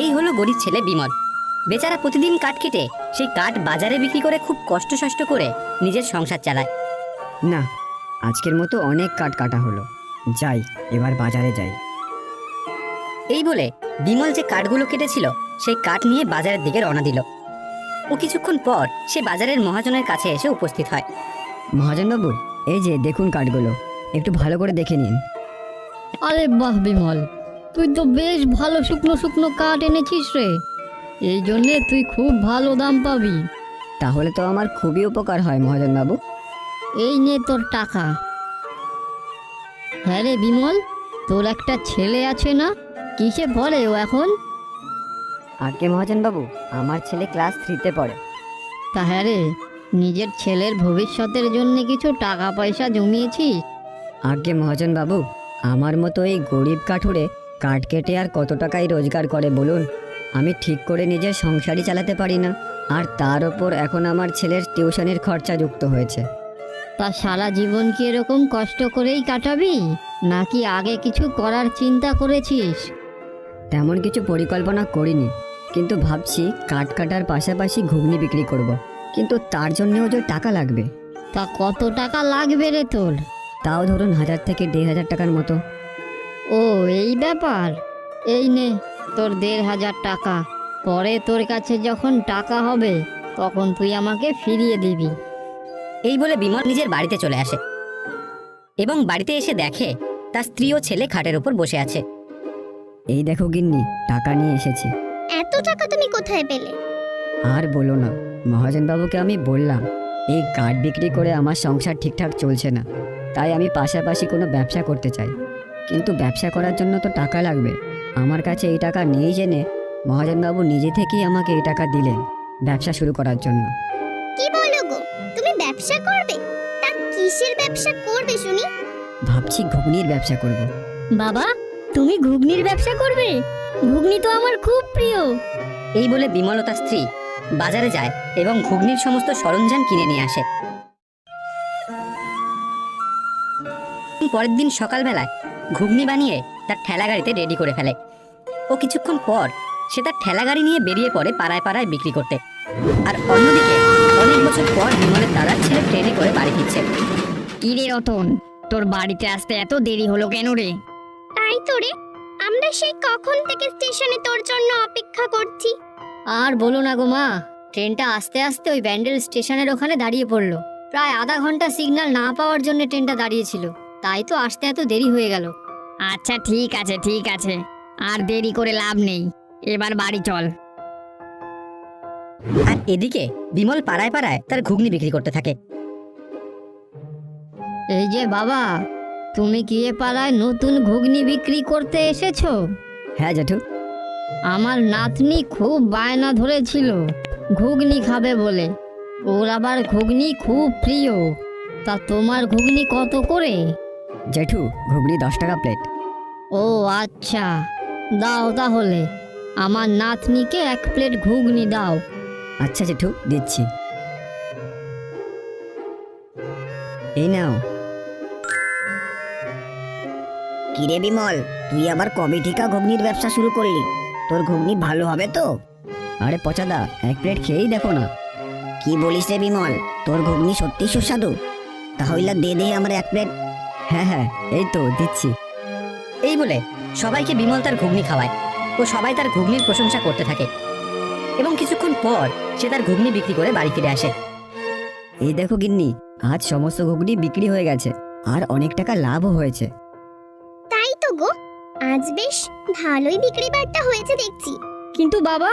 এই হলো গরিব ছেলে বিমল। বেচারা প্রতিদিন কাঠ কেটে সেই কাঠ বাজারে বিক্রি করে খুব কষ্ট করে নিজের সংসার চালায়। না, আজকের মতো অনেক কাঠ কাটা হলো, যাই এবার বাজারে যাই। এই বলে বিমল যে কাঠগুলো কেটেছিল সেই কাঠ নিয়ে বাজারের দিকে রওনা দিল। ও কিছুক্ষণ পর সে বাজারের মহাজনের কাছে এসে উপস্থিত হয়। মহাজনবাবু, এই যে দেখুন কাঠগুলো, একটু ভালো করে দেখে নিন। আরে বাহ বিমল, তুই তো বেশ ভালো শুকনো শুকনো কাঠ এনেছিস রে। এই জন্যে তুই খুব ভালো দাম পাবি। তাহলে তো আমার খুবই উপকার হয় মহাজনবাবু। এই নে তোর টাকা। হ্যাঁ রে বিমল, তোর একটা ছেলে আছে না? কিসে পড়ে ও এখন? আগে মহাজনবাবু, আমার ছেলে ক্লাস 3-তে পড়ে। তা হ্যাঁ রে, নিজের ছেলের ভবিষ্যতের জন্য কিছু টাকা পয়সা জমিয়েছিস? আগে মহাজনবাবু, আমার মতো এই গরিব কাঠুরে কাঠ কেটে আর কত টাকাই রোজগার করে বলুন? আমি ঠিক করে নিজের সংসারই চালাতে পারি না, আর তার ওপর এখন আমার ছেলের টিউশনের খরচা যুক্ত হয়েছে। তা সারা জীবন কি এরকম কষ্ট করেই কাটাবি, নাকি আগে কিছু করার চিন্তা করেছিস? তেমন কিছু পরিকল্পনা করিনি, কিন্তু ভাবছি কাঠ কাটার পাশাপাশি ঘুগনি বিক্রি করব। কিন্তু তার জন্যও যে টাকা লাগবে। তা কত টাকা লাগবে রে তোর? তাও ধরুন 1000 থেকে 1500 টাকার মতো। ও এই ব্যাপার, এই নে তোর 1500 টাকা। পরে তোর কাছে যখন টাকা হবে তখন তুই আমাকে ফিরিয়ে দিবি। এই বলে বিমল নিজের বাড়িতে চলে আসে এবং বাড়িতে এসে দেখে তার স্ত্রী ও ছেলে খাটের উপর বসে আছে। এই দেখো গিন্নি, টাকা নিয়ে এসেছি। এত টাকা তুমি কোথায় পেলে? আর বলো না, মহাজনবাবুকে আমি বললাম এই কাঠ বিক্রি করে আমার সংসার ঠিকঠাক চলছে না, তাই আমি পাশাপাশি কোনো ব্যবসা করতে চাই। কিন্তু ব্যবসা করার জন্য তো টাকা লাগবে। আমার কাছে এই টাকা নেই জেনে মহাজনবাবু নিজে থেকেই আমাকে এই টাকা দিলেন ব্যবসা শুরু করার জন্য। কি বলো গো, তুমি ব্যবসা করবে? তা কিসের ব্যবসা করবে শুনি? ভাবছি ঘুগনির ব্যবসা করব। বাবা, তুমি ঘুগনির ব্যবসা করবে? ঘুগনি তো আমার খুব প্রিয়। এই বলে বিমল ও তার স্ত্রী বাজারে যায় এবং ঘুগনির সমস্ত সরঞ্জাম কিনে নিয়ে আসে। পরের দিন সকালবেলায় ঘুগনি বানিয়ে তার ঠেলা গাড়িতে রেডি করে ফেলে। ও কিছুক্ষণ পর সে তার ঠেলা গাড়ি নিয়ে বেরিয়ে পড়ে পাড়ায় পাড়ায় বিক্রি করতে। আর অন্যদিকে অনেক বছর পর বিমলের দাদার ছেলে ট্রেনে করে বাড়ি ফিরছে। কি রে রতন, তোর বাড়িতে আসতে এত দেরি হলো কেন রে? তাই তো রে, আমরা সেই কখন থেকে স্টেশনে তোর জন্য অপেক্ষা করছি। আর বলো না গো মা, ট্রেনটা আস্তে আস্তে ওই ব্যান্ডেল স্টেশনের ওখানে দাঁড়িয়ে পড়লো। প্রায় আধা ঘন্টা সিগন্যাল না পাওয়ার জন্য ট্রেনটা দাঁড়িয়েছিল, তাই তো আসতে এত দেরি হয়ে গেল। আচ্ছা ঠিক আছে ঠিক আছে, আর দেরি করে লাভ নেই, এবার বাড়ি চল। আর এদিকে বিমল পাড়ায় পাড়ায় তার ঘুগনি বিক্রি করতে থাকে। এই যে বাবা, তুমি কি এ পাড়ায় নতুন ঘুগনি বিক্রি করতে এসেছো? হ্যাঁ জেঠু। আমার নাতনি খুব বায়না ধরেছিল ঘুগনি খাবে বলে। ওর আবার ঘুগনি খুব প্রিয়। তা তোমার ঘুগনি কত করে? জেঠু, ঘুগনি 10 টাকা প্লেট। ও আচ্ছা, দাও তাহলে আমার নাতনিকে 1 প্লেট ঘুগনি দাও। আচ্ছা জেঠু, দিচ্ছি। এই নাও। কিরে বিমল, তুই আবার কবে থেকে ঘুগনির ব্যবসা শুরু করলি? তোর ঘুগনি ভালো হবে তো? আরে পচাদা, 1 প্লেট খেয়েই দেখো না। কি বলিস রে বিমল, তোর ঘুগনি সত্যি সুস্বাদু? তাহলে দে আমার 1 প্লেট। হ্যাঁ হ্যাঁ, এই তো দিচ্ছি। এই বলে সবাইকে বিমল তার ঘুগনি খাওয়ায় ও সবাই তার ঘুগনির প্রশংসা করতে থাকে এবং কিছুক্ষণ পর সে তার ঘুগনি বিক্রি করে বাড়ি ফিরে আসে। এই দেখো গিন্নি, আজ সমস্ত ঘুগনি বিক্রি হয়ে গেছে আর অনেক টাকা লাভও হয়েছে। তাই তো গো, আজ বেশ ভালোই বিক্রি বাট্টা হয়েছে দেখছি। কিন্তু বাবা,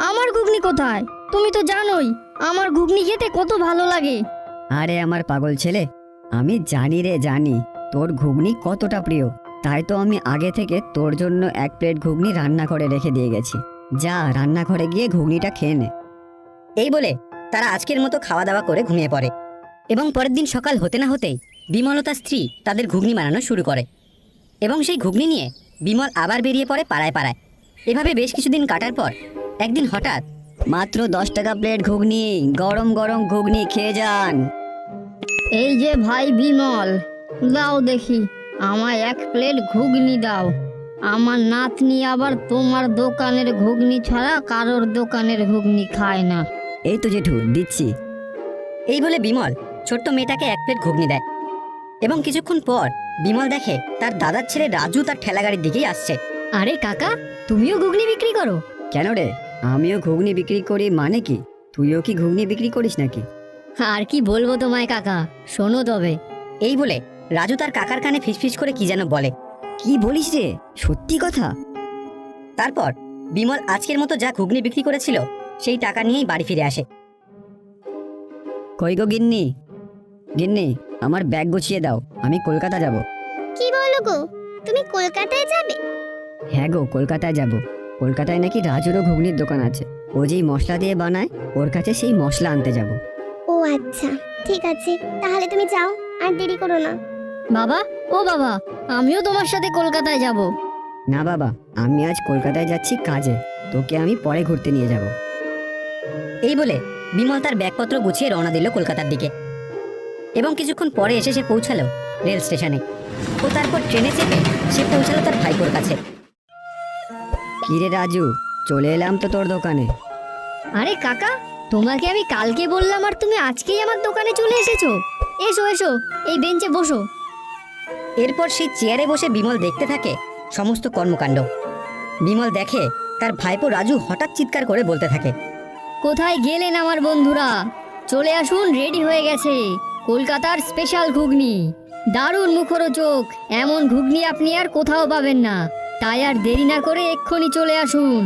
আমার ঘুগনি কোথায়? তুমি তো জানোই আমার ঘুগনি খেতে কত ভালো লাগে। আরে আমার পাগল ছেলে, আমি জানি রে জানি তোর ঘুগনি কতটা প্রিয়, তাই তো আমি আগে থেকে তোর জন্য 1 প্লেট ঘুগনি রান্না করে রেখে দিয়ে গেছি। যা রান্নাঘরে গিয়ে ঘুগনিটা খেয়ে নে। এই বলে তারা আজকের মতো খাওয়া দাওয়া করে ঘুমিয়ে পড়ে এবং পরের দিন সকাল হতে না হতেই বিমল ও তার স্ত্রী তাদের ঘুগনি বানানো শুরু করে এবং সেই ঘুগনি নিয়ে বিমল আবার বেরিয়ে পড়ে পাড়ায় পাড়ায়। এভাবে বেশ কিছুদিন কাটার পর একদিন হঠাৎ, মাত্র 10 টাকা প্লেট ঘুগনি, গরম গরম ঘুগনি খেয়ে যান। এই যে ভাই বিমল, দাও দেখি আমায় 1 প্লেট ঘুগনি দাও। আমার নাতনি আবার তোমার দোকানের ঘুগনি ছাড়া কারোর দোকানের ঘুগনি খায় না। এই তো জেঠু দিচ্ছি। এই বলে বিমল ছোট্ট মেয়েটাকে এক প্লেট ঘুগনি দেয়। এবং কিছুক্ষণ পর বিমল দেখে তার দাদার ছেলে রাজু তার ঠেলাগাড়ির দিকেই আসছে। আরে কাকা, তুমিও ঘুগনি বিক্রি করো? কেন রে, আমিও ঘুগনি বিক্রি করি মানে কি? তুইও কি ঘুগনি বিক্রি করিস নাকি? আর কি বলবো তোমায় কাকা, শোনো তবে। এই বলে রাজু তার কাকার কানে ফিসফিস করে কি যেন বলে। কি বলিস রে, সত্যি কথা? তারপর বিমল আজকের মতো যা ঘুগনি বিক্রি করেছিল সেই টাকা নিয়েই বাড়ি ফিরে আসে। কই গো গিন্নি, গিন্নি আমার ব্যাগ গুছিয়ে দাও, আমি কলকাতা যাব। কি বলো গো, তুমি কলকাতায় যাবে? হ্যাঁ গো, কলকাতায় যাব। কলকাতায় নাকি রাজুরও ঘুগনির দোকান আছে। ও যেই মশলা দিয়ে বানায়, ওর কাছে সেই মশলা আনতে যাব। ও আচ্ছা, ঠিক আছে, তাহলে তুমি যাও, আর দেরি করো না। বাবা, ও বাবা, আমিও তোমার সাথে কলকাতায় যাব। না বাবা, আমি আজ কলকাতায় যাচ্ছি কাজে, তোকে আমি পরে ঘুরতে নিয়ে যাব। এই বলে বিমল তার ব্যাগপত্র গুছিয়ে রওনা দিল কলকাতার দিকে। এবং কিছুক্ষণ পরে এসে সে পৌঁছালো রেল স্টেশনে। ও তারপর ট্রেনে চেপে সে পৌঁছালো তার ভাইপোর কাছে। কিরে রাজু, চলে এলাম তো তোর দোকানে। আরে কাকা, তোমাকে আমি কালকে বললাম আর তুমি আজকেই আমার দোকানে চলে এসেছো। এসো এসো, এই বেঞ্চে বসো। এরপর সেই চেয়ারে বসে বিমল দেখতে থাকে সমস্ত কর্মকাণ্ড। বিমল দেখে তার ভাইপো রাজু হঠাৎ চিৎকার করে বলতে থাকে, কোথায় গেলেন আমার বন্ধুরা? চলে আসুন, রেডি হয়ে গেছে কলকাতার স্পেশাল ঘুগনি। দারুণ মুখরোচক, এমন ঘুগনি আপনি আর কোথাও পাবেন না। তাই আর দেরি না করে এক্ষুনি চলে আসুন।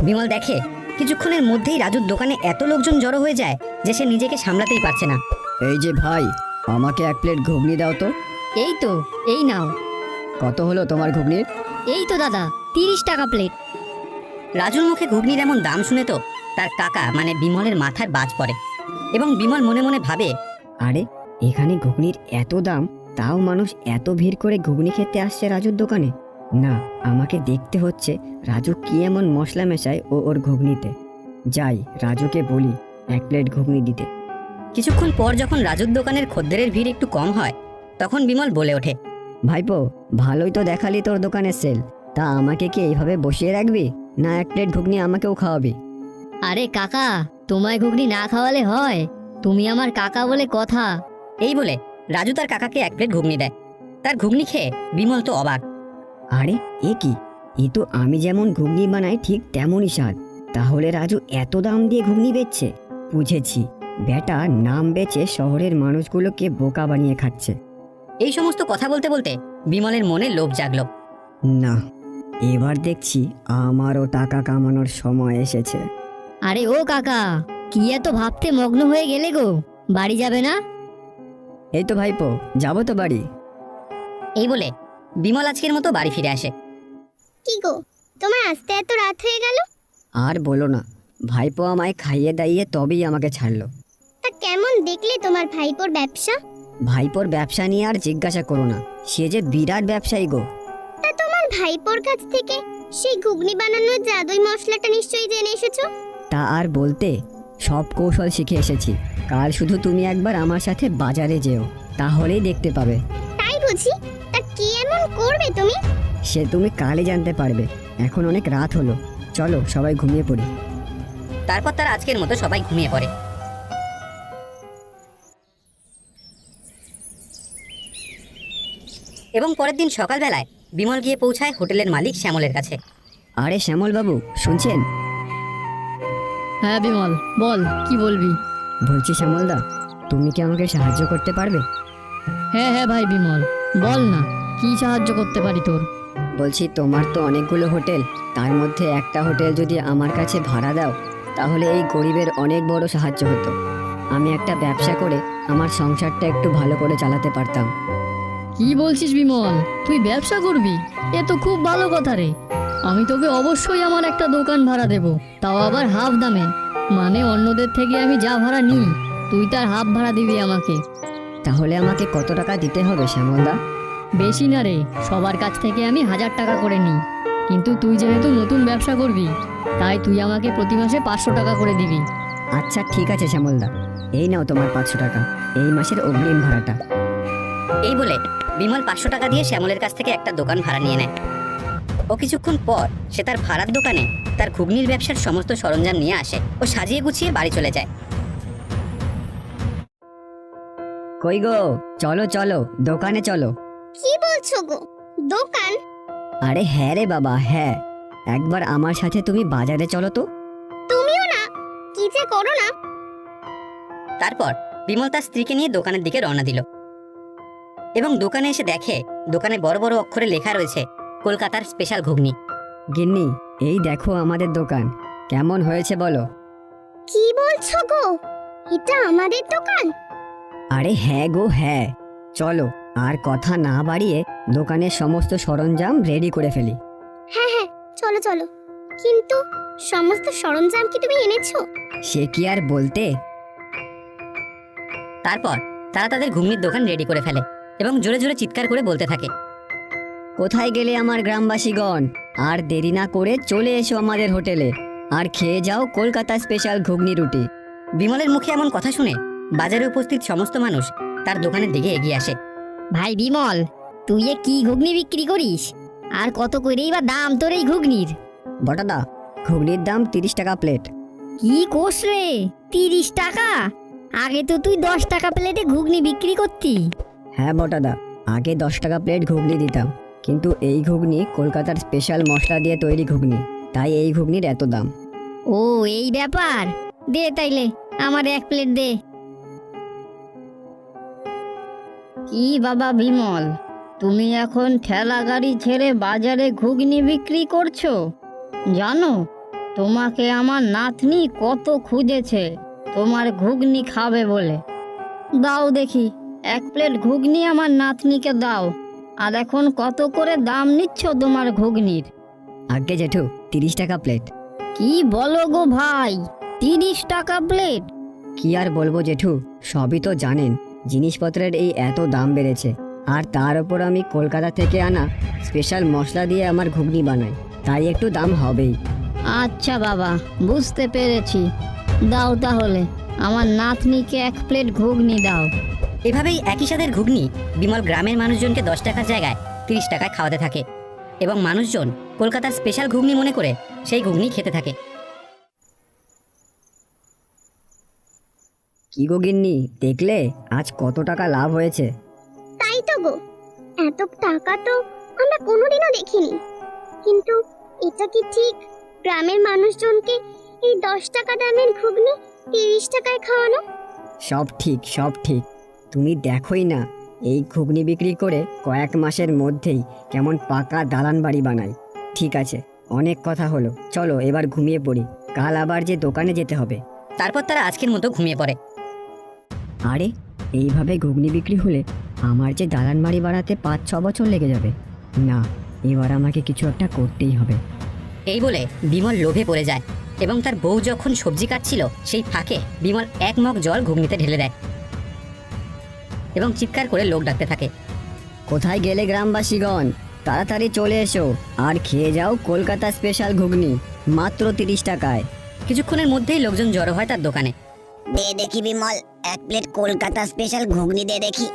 বিমল দেখে কিছুক্ষণের মধ্যেই রাজুর দোকানে এত লোকজন জড়ো হয়ে যায় যে সে নিজেকে সামলাতেই পারছে না। এই যে ভাই, আমাকে এক প্লেট ঘুগনি দাও তো। এই তো, এই নাও। কত হলো তোমার ঘুগনির? এই তো দাদা, 30 টাকা প্লেট। রাজুর মুখে ঘুগনির এমন দাম শুনে তো তার কাকা মানে বিমলের মাথায় বাজ পড়ে। এবং বিমল মনে মনে ভাবে, আরে এখানে ঘুগনির এত দাম, তাও মানুষ এত ভিড় করে ঘুগনি খেতে আসছে রাজুর দোকানে। না, আমাকে দেখতে হচ্ছে রাজু কি এমন মশলা মেশায় ওর ঘুগনিতে। যাই, রাজুকে বলি এক প্লেট ঘুগনি দিতে। কিছুক্ষণ পর যখন রাজুর দোকানের খদ্দেরের ভিড় একটু কম হয় তখন বিমল বলে ওঠে, ভাইপো, ভালোই তো দেখালি তোর দোকানের সেল, তা আমাকে কি এইভাবে বসিয়ে রাখবি, না এক প্লেট ঘুগনি আমাকেও খাওয়াবি? আরে কাকা, তোমায় ঘুগনি না খাওয়ালে হয়? তুমি আমার কাকা বলে কথা। এই বলে রাজু তার কাকাকে এক প্লেট ঘুগনি দেয়। তার ঘুগনি খেয়ে বিমল তো অবাক। আরে এ কি, এ তো আমি যেমন ঘুগনি বানাই ঠিক তেমনই স্বাদ। তাহলে রাজু এত দাম দিয়ে ঘুগনি বেচছে? বুঝেছি, বেটা নাম বেচে শহরের মানুষগুলোকে বোকা বানিয়ে খাচ্ছে। এই সমস্ত কথা বলতে বলতে বিমলের মনে লোভ জাগলো। না, এবার দেখছি আমারও টাকা কামানোর সময় এসেছে। আরে ও কাকা, কি এত ভাবতে মগ্ন হয়ে গেলে গো? বাড়ি যাবে না? এই তো ভাইপো, যাবো তো বাড়ি। এই বলে বিমল আজকের মতো বাড়ি ফিরে আসে। কি গো, তোমার আসতে এত রাত হয়ে গেল? আর বলো না, ভাইপো আমায় খাইয়ে দাইয়ে তবেই আমাকে ছাড়লো। তা কেমন দেখলে তোমার ভাইপোর ব্যবসা? ভাইপোর ব্যবসা নিয়ে আর জিজ্ঞাসা করো না, সে যে বিরাট ব্যবসায়ী গো। তা তোমার ভাইপোর কাছ থেকে সেই ঘুগনি বানানোর জাদুই মশলাটা নিশ্চয়ই জেনে এসেছো? তা আর বলতে, সব কৌশল শিখে এসেছি। কাল শুধু তুমি একবার আমার সাথে বাজারে যেও, তাহলেই দেখতে পাবে। তাই বুঝি? তা কি এমন করবে তুমি? সে তুমি কালই জানতে পারবে। এখন অনেক রাত হলো, চলো সবাই ঘুমিয়ে পড়ি। তারপর তারা আজকের মতো সবাই ঘুমিয়ে পড়ে। এবং পরের দিন সকালবেলায় বিমল গিয়ে পৌঁছায় হোটেলের মালিক শ্যামলের কাছে। আরে শ্যামল বাবু, শুনছেন? হ্যাঁ বিমল, বল, কি বলবি? বলছি শ্যামলদা, তুমি কি আমাকে সাহায্য করতে পারবে? হ্যাঁ হ্যাঁ ভাই বিমল, বল না, কি সাহায্য করতে পারি তোর? বলছি তোমার তো অনেকগুলো হোটেল, তার মধ্যে একটা হোটেল যদি আমার কাছে ভাড়া দাও তাহলে এই গরিবের অনেক বড় সাহায্য হতো। আমি একটা ব্যবসা করে আমার সংসারটা একটু ভালো করে চালাতে পারতাম। কি বলছিস বিমল, তুই ব্যবসা করবি? এ তো খুব ভালো কথা রে। আমি তোকে অবশ্যই আমার একটা দোকান ভাড়া দেব, তাও আবার হাফ দামে। মানে অন্যদের থেকে আমি যা ভাড়া নিই, তুই তার হাফ ভাড়া দিবি আমাকে। তাহলে আমাকে কত টাকা দিতে হবে শ্যামলদা? বেশি না রে, সবার কাছ থেকে আমি 1000 টাকা করে নিই। কিন্তু তুই যেহেতু নতুন ব্যবসা করবি, তাই তুই আমাকে প্রতি মাসে 500 টাকা করে দিবি। আচ্ছা ঠিক আছে শ্যামলদা, এই নাও তোমার 500 টাকা, এই মাসের অগ্রিম ভাড়াটা। এই বলে বিমল 500 টাকা দিয়ে শ্যামলের কাছ থেকে একটা দোকান ভাড়া নিয়ে নেয়। ও কিছুক্ষণ পর সে তার ভাড়ার দোকানে তার ঘুগনির ব্যবসার সমস্ত সরঞ্জাম নিয়ে আসে ও সাজিয়ে গুছিয়ে বাড়ি চলে যায়। কই গো, চলো চলো দোকানে চলো। কি বলছো গো? দোকান? আরে হ্যাঁ রে বাবা, হ্যাঁ। একবার আমার সাথে তুমি বাজারে চলো তো। তুমিও না, কি যে করো না। তারপর বিমল তার স্ত্রীকে নিয়ে দোকানের দিকে রওনা দিল এবং দোকানে এসে দেখে দোকানে বড় বড় অক্ষরে লেখা রয়েছে কলকাতার স্পেশাল ঘুগনি। গিন্নি, এই দেখো আমাদের দোকান, কেমন হয়েছে বলো? কি বলছো গো? এটা আমাদের দোকান? আরে হ্যাঁ গো হ্যাঁ, চলো আর কথা না বাড়িয়ে দোকানের সমস্ত সরঞ্জাম রেডি করে ফেলি। হ্যাঁ হ্যাঁ, চলো চলো। কিন্তু সমস্ত সরঞ্জাম কি তুমি এনেছো? সে কি আর বলতে। তারপর তারা তাদের ঘুগনির দোকান রেডি করে ফেলে এবং জোরে জোরে চিৎকার করে বলতে থাকে, কোথায় গেলে আমার গ্রামবাসীগণ? আর দেরি না করে চলে এসো আমাদের হোটেলে আর খেয়ে যাও কলকাতা স্পেশাল ঘুগনি রুটি। বিমলের মুখে এমন কথা শুনে বাজারে উপস্থিত সমস্ত মানুষ তার দোকানের দিকে এগিয়ে আসে। ভাই বিমল, তুই এ কি ঘুগনি বিক্রি করিস? আর কত করেই বা দাম তোর এই ঘুগনির? বটাদা, ঘুগনির দাম 30 টাকা প্লেট। কি কোষ রে, 30 টাকা? আগে তো তুই 10 টাকা প্লেটে ঘুগনি বিক্রি করতি। হ্যাঁ বটাদা, আগে 10 টাকা প্লেট ঘুগনি দিতাম, কিন্তু এই ঘুগনি কলকাতার স্পেশাল মশলা দিয়ে তৈরি ঘুগনি, তাই এই ঘুগনির এত দাম। ও এই ব্যাপার, দে তাইলে আমার 1 প্লেট দে। কি বাবা বিমল, তুমি এখন ঠেলা গাড়ি ছেড়ে বাজারে ঘুগনি বিক্রি করছো? জানো তোমাকে আমার নাতনি কত খুঁজেছে তোমার ঘুগনি খাবে বলে। দাও দেখি 1 প্লেট ঘুগনি আমার নাতনিকে দাও। আর এখন কত করে দাম নিচ্ছ তোমার ঘুগনির? আগে জেঠু, 30 টাকা প্লেট। কি বলো গো ভাই, 30 টাকা প্লেট? কি আর বলবো জেঠু, সবই তো জানেন জিনিসপত্রের এই এত দাম বেড়েছে, আর তার উপর আমি কলকাতা থেকে আনা স্পেশাল মশলা দিয়ে আমার ঘুগনি বানাই, তাই একটু দাম হবেই। আচ্ছা বাবা, বুঝতে পেরেছি। দাও তাহলে আমার নাতনিকে 1 প্লেট ঘুগনি দাও। এভাবেই একই স্বাদের ঘুগনি বিমল গ্রামের মানুষজনকে 10 টাকার জায়গায় 30 টাকায় খাওয়াতে থাকে এবং মানুষজন কলকাতার স্পেশাল ঘুগনি মনে করে সেই ঘুগনি খেতে থাকে। কি গো গিন্নি, দেখলে আজ কত টাকা লাভ হয়েছে? তাই তো গো, এত টাকা তো আমরা কোনোদিনও দেখিনি। কিন্তু এটা কি ঠিক গ্রামের মানুষজনকে এই 10 টাকা দামের ঘুগনি 30 টাকায় খাওয়ানো? সব ঠিক, সব ঠিক। তুমি দেখোই না, এই ঘুগনি বিক্রি করে কয়েক মাসের মধ্যেই কেমন পাকা দালান বাড়ি বানাই। ঠিক আছে, অনেক কথা হলো, চলো এবার ঘুমিয়ে পড়ি, কাল আবার যে দোকানে যেতে হবে। তারপর তারা আজকের মতো ঘুমিয়ে পড়ে। আরে, এইভাবে ঘুগনি বিক্রি হলে আমার যে দালান বাড়ি বানাতে 5-6 বছর লেগে যাবে। না, এবার আমাকে কিছু একটা করতেই হবে। এই বলে বিমল লোভে পড়ে যায় এবং তার বউ যখন সবজি কাটছিল সেই ফাঁকে বিমল 1 মগ জল ঘুগনিতে ঢেলে দেয় এবং চিৎকার করে লোক ডাকতে থাকে, কোথায় গেলে গ্রামবাসীগণ? তাড়াতাড়ি চলে এসো আর খেয়ে যাও কলকাতা স্পেশাল ঘুগনি, মাত্র 30 টাকায়। কিছুক্ষণের মধ্যেই লোকজন জড়ো হয় তার দোকানে। দে দেখি বিমল, 1 প্লেট কলকাতা স্পেশাল ঘুগনি দে দেখি।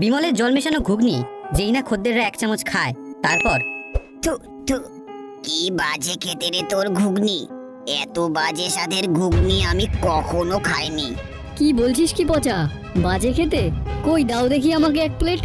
বিমলের জল মেশানো ঘুগনি যেই না খদ্দেররা 1 চামচ খায়, তারপর থু থু, কি বাজে খেতে রে তোর ঘুগনি। এত বাজে স্বাদের ঘুগনি আমি কখনো খাইনি। কি বলছিস কি পচা, বাজে খেতে? কই দাও দেখি আমাকে 1 প্লেট।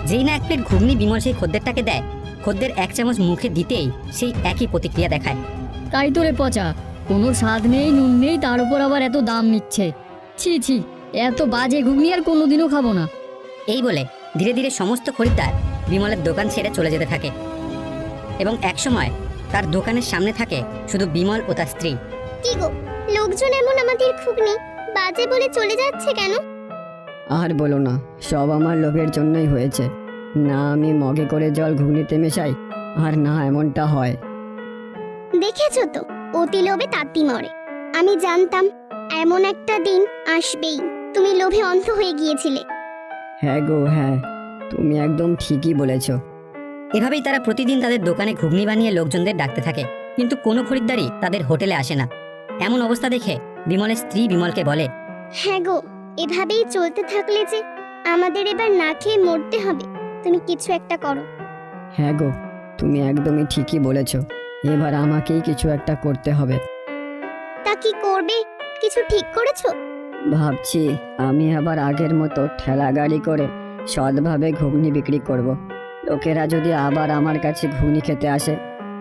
যেই না 1 প্লেট ঘুগনি বিমল সেই খদ্দেরটাকে দেয়, খদ্দের 1 চামচ মুখে দিতেই সেই একই প্রতিক্রিয়া দেখায়। তাই তো রে পচা, কোনো স্বাদ নেই, নুন নেই, তার উপর আবার এত দাম নিচ্ছে। ছি ছি, এত বাজে ঘুগনি আর কোনোদিনও খাবো না। এই বলে ধীরে ধীরে সমস্ত খরিদ্দার বিমলের দোকান ছেড়ে চলে যেতে থাকে এবং একসময় তার দোকানের সামনে থাকে শুধু বিমল ও তার স্ত্রী। কি গো, লোকজন এমন আমাদের ঘুগনি বাজে বলে চলে যাচ্ছে কেন? আর বলো না, সব আমার লোভের জন্যই হয়েছে। না আমি মগে করে জল ঘুগনিতে মেশাই, আর না এমনটা হয়। দেখেছো তো, অতি লোভে তাঁতি মরে। আমি জানতাম এমন একটা দিন আসবেই। তুমি লোভে অন্ধ হয়ে গিয়েছিলে। হ্যাঁ গো হ্যাঁ, তুমি একদম ঠিকই বলেছ। এভাবেই তারা প্রতিদিন তাদের দোকানে ঘুগনি বানিয়ে লোকজনদের ডাকতে থাকে, কিন্তু কোনো খরিদ্দারই তাদের হোটেলে আসে না। এমন অবস্থা দেখে বিমলের স্ত্রী বিমলকে বলে, হ্যাঁ গো, এভাবেই চলতে থাকলে যে আমাদের এবার না খেয়ে মরতে হবে। তুমি কিছু একটা করো। হ্যাঁ গো, তুমি একদমই ঠিকই বলেছ। এবার আমাকেই কিছু একটা করতে হবে। তা কি করবে, কিছু ঠিক করেছো? ভাবছি আমি আবার আগের মতো ঠেলা গাড়ি করে সৎভাবে ঘুগনি বিক্রি করব। লোকেরা যদি আবার আমার কাছে ঘুগনি খেতে আসে,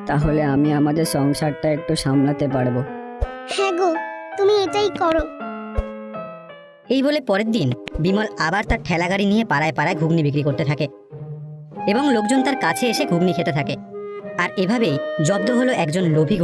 তাহলে আমি আমাদের সংসারটা একটু সামলাতে পারবো। হ্যাঁ গো, তুমি এটাই করো। এই বলে পরের দিন বিমল আবার তার ঠেলা গাড়ি নিয়ে পাড়ায় পাড়ায় ঘুগনি বিক্রি করতে থাকে এবং লোকজন তার কাছে এসে ঘুগনি খেতে থাকে। আর এভাবেই জব্দ হলো একজন লোভী